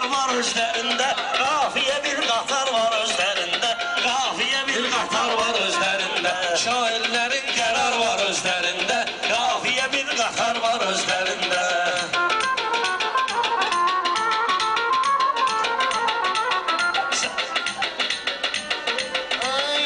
qatar var özlərində, qafiyə bir qatar var özlərində, qafiyə bir qatar var özlərində. Şairlərin qərar var özlərində, qafiyə bir qatar var özlərində.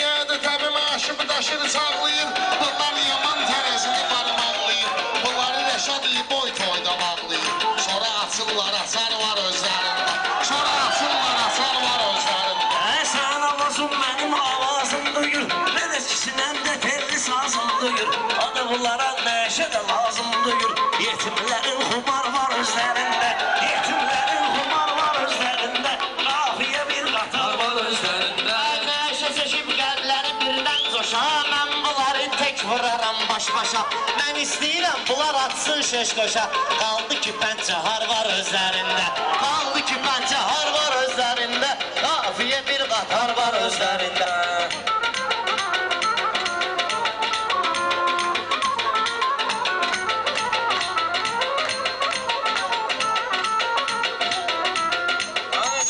Yədi təbi maaşımı daşır sağlayır, bunlar yaman tərəzini barmaqlayır, bunları Rəşad İboy toyda bağlayır. Sonra açırlar asar var özlərində, sonra açırlar asar var özlərində. Sən avazım mənim avazım duyur, mən eskisindən də telli sazım duyur. Adı bunlara nəşə də lazım duyur, yetimlərin xumar var özlərində, yetimlərin xumar var özlərində, qafiyə bir qatar var özlərində. Nəşə seçib qəlbləri birdən coşa, mən bunları tək vuraram baş-başa. Mən istəyirəm bunlar atsın şeş qoşa, qaldı ki pəncəhar var özlərində, qaldı ki pəncəhar var özlərində, qafiyə bir qatar var özlərində.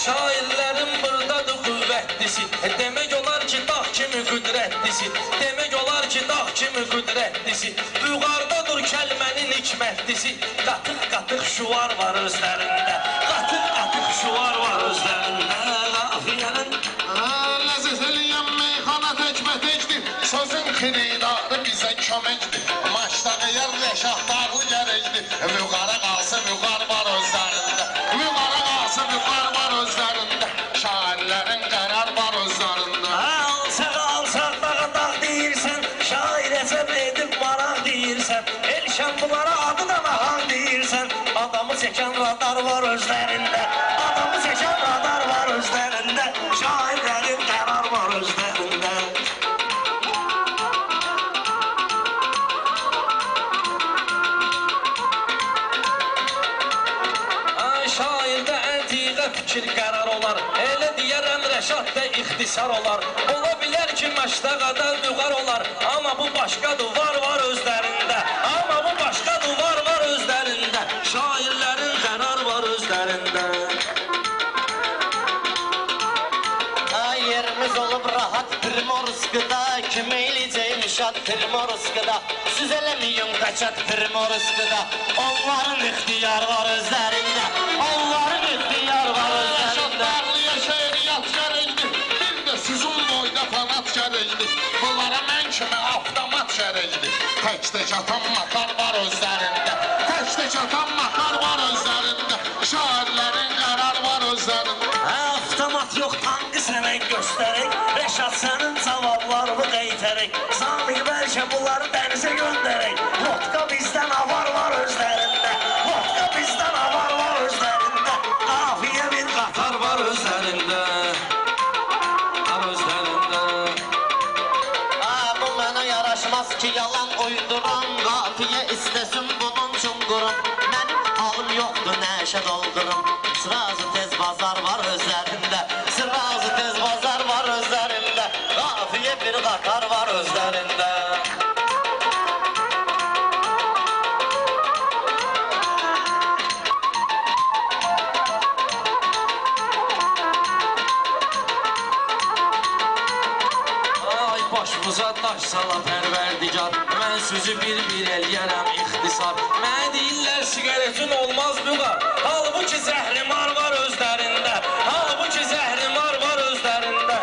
Şairlərin buradadır qüvvətlisi, demək olar ki dağ kimi qüdrətlisi, demək olar ki dağ kimi qüdrətlisi, yuxarıdadır kəlmənin hikmətlisi, qatıq-qatıq şuvar var özlərində, qatıq-qatıq şuvar var özlərində, qafiyənin. Ləzzət eləyən meyxana təkbətəkdir, sözün xiridarı bizə köməkdir. Maçda əgər Rəşad dağlı gərəkdir, yuxarı qalsın yuxarı var özlərində, yuxarı qalsın yuxarı var özlərində. Şairlərin qərar var özlərində. Alçaq dağa dağ deyirsən, şair əsəb edib maraq deyirsən, elşən bunlara adı da nahaq deyirsən, adamı çəkən radar var özlərində, adamı çəkən radar var özlərində, şairlərin qərar var özlərində. Şairdə əntiqə fikir qərar olar, elə deyərəm Rəşad da ixtisar olar. Ola bilər ki məştəqədə vüqar olar, amma bu başqadır var özlərində, amma bu başqadır var özlərində, şairlərin qərar var özlərində. Yerimiz olub rahat Primorskıda, kim eyləyəcək şad Primorskıda, siz eləməyin qaçat Primorskıda, onların ixtiyar var özlərində, onların ixtiyar var özlərində. Dağlıya şeiriyyat gərəkdir, bir də sizin boyda fanat gərəkdir, bunlara mən kimi avtomat gərəkdir. Tək-tək atan makar var özlərində, tək-tək atan makar var özlərində, şairlərin qərar var özlərində. Avtomat yox, tankı sənə göstərək, Rəşad sənin cavablarını qeytərək, Sami bəlkə bunları dənizə göndərək, vodka bizdən avar var özlərində, vodka bizdən avar var özlərində, qafiyə bir qatar var özlərində, var özlərində. Bu mənə yaraşmaz ki yalan uyduran, qafiyə istəsin bunun üçün qurum, mənim halım yoxdur nəşə doldurum, sırazı tez bazar var özlərində, sırazı tez bazar var özlərində, qafiyə bir qatar var özlərində. Ay başımıza daş sala pərverdigar, mən sözü bir eləyərəm ixtisar, mənə deyirlər sigaretin olmaz büqar, halbuki zəhrimar var özlərində, halbuki zəhrimar var özlərində.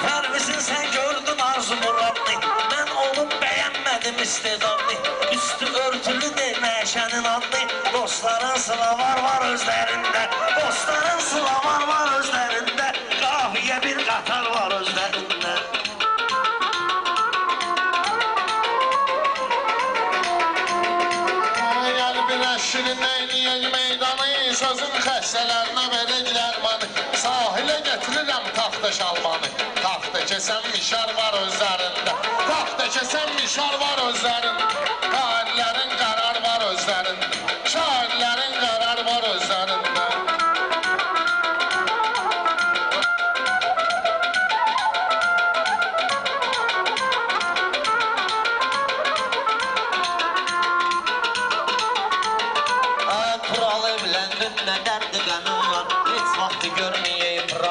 Pərvizin sən gördün arzu muradlı, mən onu bəyənmədim istedadlı, üstü örtülü de nəşənin adlı, dostların sılavar var özlərində, dostların sılavar var özlərində, qafiyə bir qatar var özlərində. Şirin eyləyək meydanı, sözün xəstələrinə verək dərmanı, sahilə getirirəm taxta şalmanı, taxta kəsən mişar var özlərində, taxta kəsən mişar var özlərində, şairlərin qərar var özlərində, şairlərin qərar var özlərində. Kuralı evləndin nədən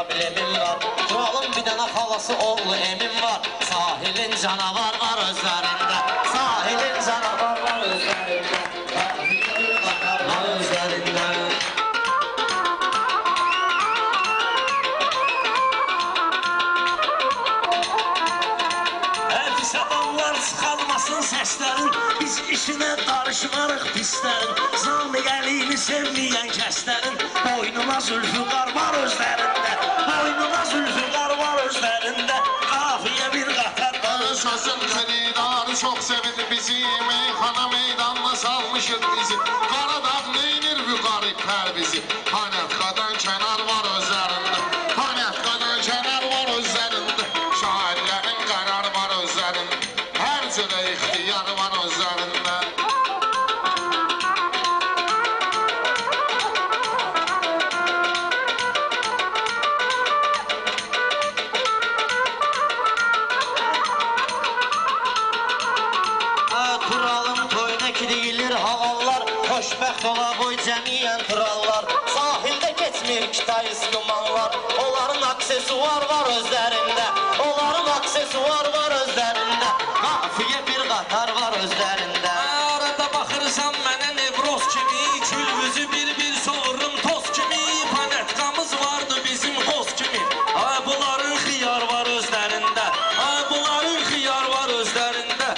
problemim var. Kralın bir dənə xalası oğlu emin var. Sahilin canavar var özlərində. Sahilin canavar var özlərində. Sahilin canavar var özlərində. Pis adamlar çıxalmasın səslərin, biz işinə qarışmarıq pislərin. Zamiq əliyini sevməyən kəslərin, boynuna zülfüqar var özlərində. Boynuna zülfüqar var özlərində. Qafiyə bir qatar var. Sözün xəridarı çox sevir bizi, meyxana meydanına salmışır bizi. Qaradağ neynir vüqarı pərvizi, Panetqadan kənar var özlərində. Panetqadan kənar var özlərində. Şairlərin qərar var özlərində. Hər cürə ixtiyar var özlərində. Xoşbəxt ola boy cəmiyyən krallar. Sahildə keçmir kitayız dumanlar. Onların aksesuar var özlərində. Onların aksesuar var özlərində. Qafiyə bir qatar var özlərində. Arada baxırsan mənə nevroz kimi, külvüzü bir soğurum toz kimi. Panetqamız vardı bizim qoz kimi. Bunların xiyar var özlərində. Bunların xiyar var özlərində.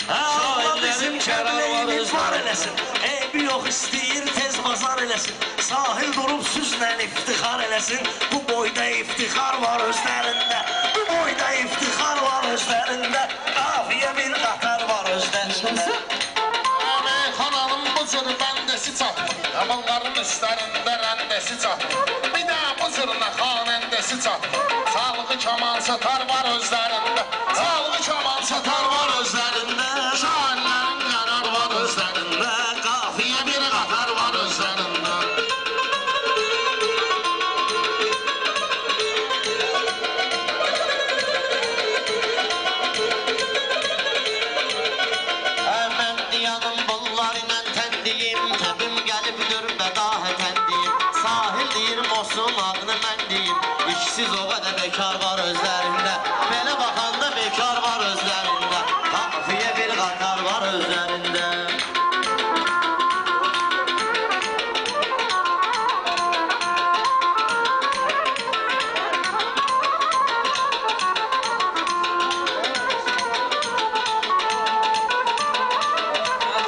Allah bizim kəbleğimiz var eləsin. Yox istəyir tez bazar eləsin. Sahil durub süzlə iftixar eləsin. Bu boyda iftixar var özlərində. Bu boyda iftixar var özlərində. Qafiyə bir qatar var özlərində. Meyxananın bu cür bəndəsi çatdı, bunların üstlərində rəndəsi çatdı. Bir də bu cür xanəndəsi çatdı. Sağlığı kaman satar var özlərində. Sağlığı kaman satar var özlərində. Şairlərin qərar var özlərində. İşsiz o qədər bekar var özlərində. Belə baxanda bekar var özlərində. Qafiyə bir qatar var özlərində.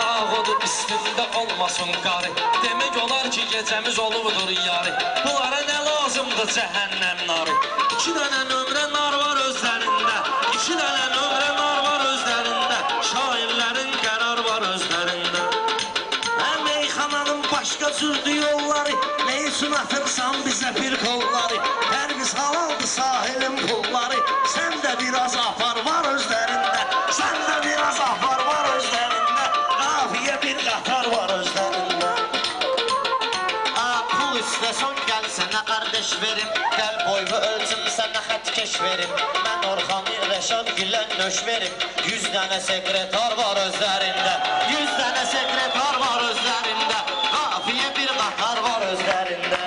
Dağıdır üstündə olmasın qarı. Demək olar ki gecəmiz olubdur yarı. Bunlara nə lazımdır cəhənnəm narı. 2 dənə nömrə nar var özlərində. 2 dənə nömrə nar var özlərində. Şairlərin qərar var özlərində. Meyxananın başqa cürdü yolları, nə üçün atırsan bizə bir kolları? Hər biz halaldır sahilin pulları. Sən də biraz apar var özlərində. Sən də biraz apar var özlərində. Qafiyə bir qatar var özlərində. Pul üstə son gəlsənə qardeş verim. Gəl boyvu ölçüm sənə xətkeş verim. Mən Orxan Rəşad gilən nöş verim. 100 dənə sekretar var özlərində. 100 dənə sekretar var özlərində. Qafiyə bir qatar var özlərində.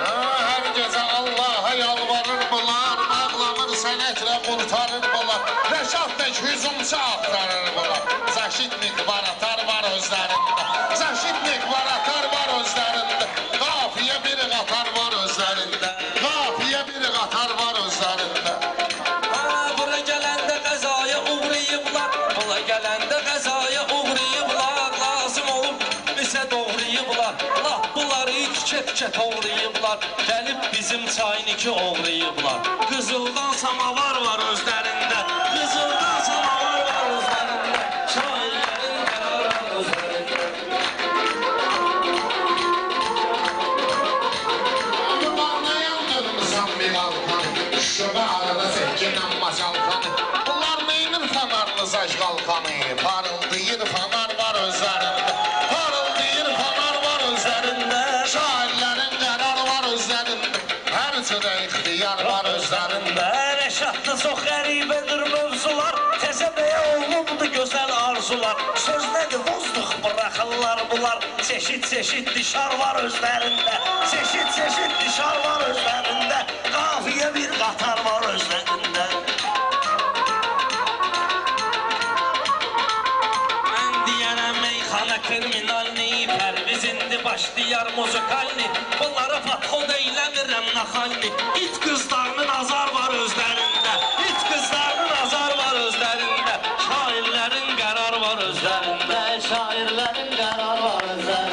Hər gecə Allaha yalvarır bunlar. Ağlanır sənətlə qurtarır bunlar. Rəşad tək hüzumça axtarır bunlar. Zaşitnik var atar var özlərində. Zaşitnik var atar var özlərində. Qafiyə bir qatar var özlərində. Qafiyə bir qatar var özlərində. Bura gələndə qəzaya uğrayıblar. Bura gələndə qəzaya uğrayıblar. Lazım olub bizə doğrayıblar. Lap bunları tikə-tikə toğrayıblar. Gəlib bizim çayniki oğrayıblar. Qızıldan samavar var özlərində. Qızıldan samavar var özlərində. Şairlərin qərar var özlərində. Dumanla yandırmısan bir alkan. Şöbə arada çəkinən maşalkanı. Bunlar neynir fanarlı zaş qalkanı. Parıldayır fanar var özlərində. Parıldayır fanar var özlərində. Şairlərin qərar var özlərində. Hər cürə ixtiyar var özlərində. Rəşadda çox qəribədir mövzular. Təzə bəyə olubdur gözəl arzular. Çeşit dişar var özlərində. Çeşit dişar var özlərində. Qafiyə bir qatar var özlərində. Mən deyərəm meyxana kriminalni, Pərviz indi başlayar muzikalni. Bunlara patxod eyləmirəm naxalni. İt qızlarının azar var özlərində. İt qızlarının azar var özlərində. Şairlərin qərar var özlərində. Şairlərin qərar var özlərində.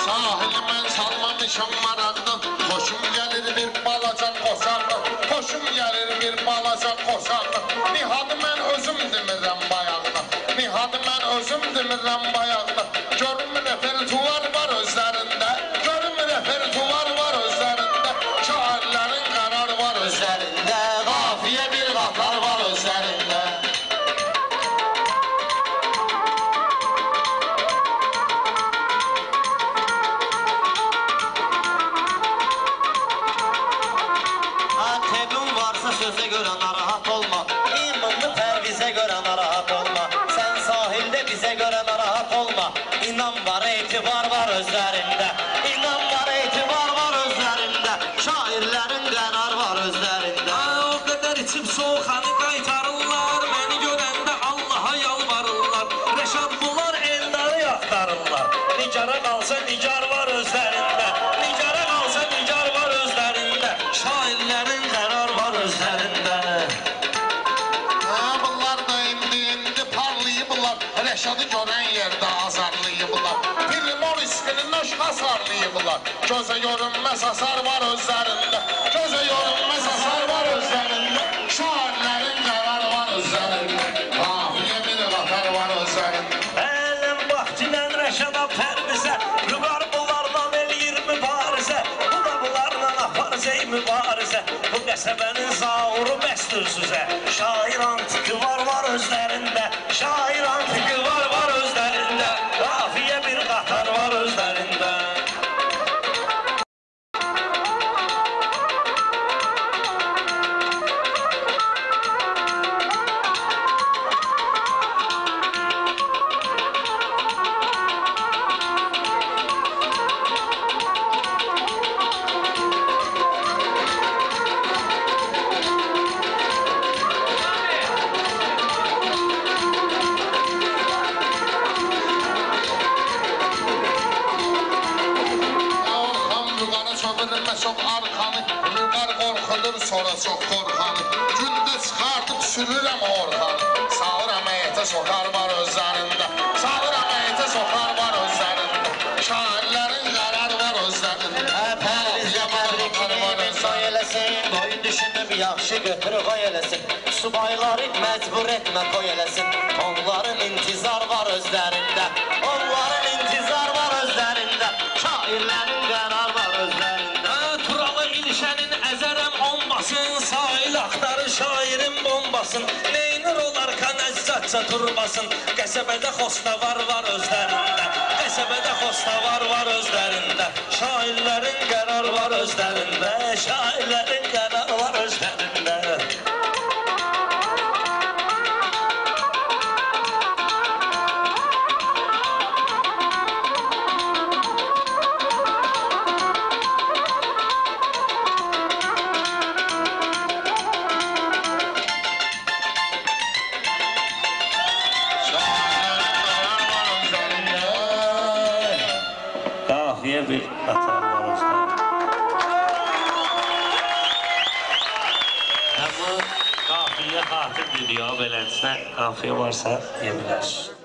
Sahili mən salmamışam maraqdan, xoşum gəlir bir balaca qoşaqdan, xoşum gəlir bir balaca qoşaqdan. Nihadı mən özüm demirəm bayaqdan, nihadı mən özüm demirəm bayaqdan. Görüm repertuar var özlərində, görüm repertuar var özlərində. Şairlərin qərar var özlərində, qafiyə bir qatar var özlərində. Tebun varsa sözə görə narahat olma, İmanlı Pərvizə görə narahat olma. Sən sahildə bizə görə narahat olma. İnan var, etibar var özlərində. İnan var, etibar var özlərində. Şairlərin qərar var özlərində. O qədər içib soğuqanı qaytarırlar. Məni görəndə Allaha yalvarırlar. Rəşad bunlar eldarı yaxtarırlar. Nicara qalsa nicar var özlərində. Nicara qalsa nicar var özlərində. Şairlərin qərar var özlərində. Bunlar da indi parlayıblar, Rəşadı görən yerdə azarlayıblar. Primor isminin naş hasarlayıblar. Gözə görünməz hasar var özlərində. Gözə görünməz hasar var özlərində. Şairlərin qərar var özlərində. Qafiyə bir qatar var özlərində. Ələm vaxtinən Rəşada Pərvizə, Vüqar bunlardan eləyir mübarizə. Bu da bunlarla aparız ey mübarizə. Bu qəsəbənin zauru bəsdir süzə. Şair antiki var özlərində. Şair antiki var özlərində. Qafiyə bir qatar var özlərində. Çox arxanı, Vüqar qorxudur sonra çox qorxanı. Gündə çıxartıb sürürəm orxanı. Sağır əməyiyyətə soxar var özlərində. Sağır əməyiyyətə soxar var özlərində. Şairlərin qərar var özlərində. Pərvizə məbrikini qoy eləsin. Qoy düşünüb yaxşı götür qoy eləsin. Subayları məcbur etmə qoy eləsin. Onların intizar var özlərində. Onların intizar var özlərində. Şairlərin qərar var özlərində. Turalı ilşənin əzərəm onbasın. Sahil axtarır şairin bombasın. Neynir olar kanəzzatca turbasın. Qəsəbədə xostavar var özlərində. Qəsəbədə xostavar var özlərində. Şairlərin qərar var özlərində. Şairlərin qərar var özlərində. Qafiyə bir qatar var özlərində. Amma qafiyə xatirdir ya, beləsinə qafiyə varsa, yemirlər.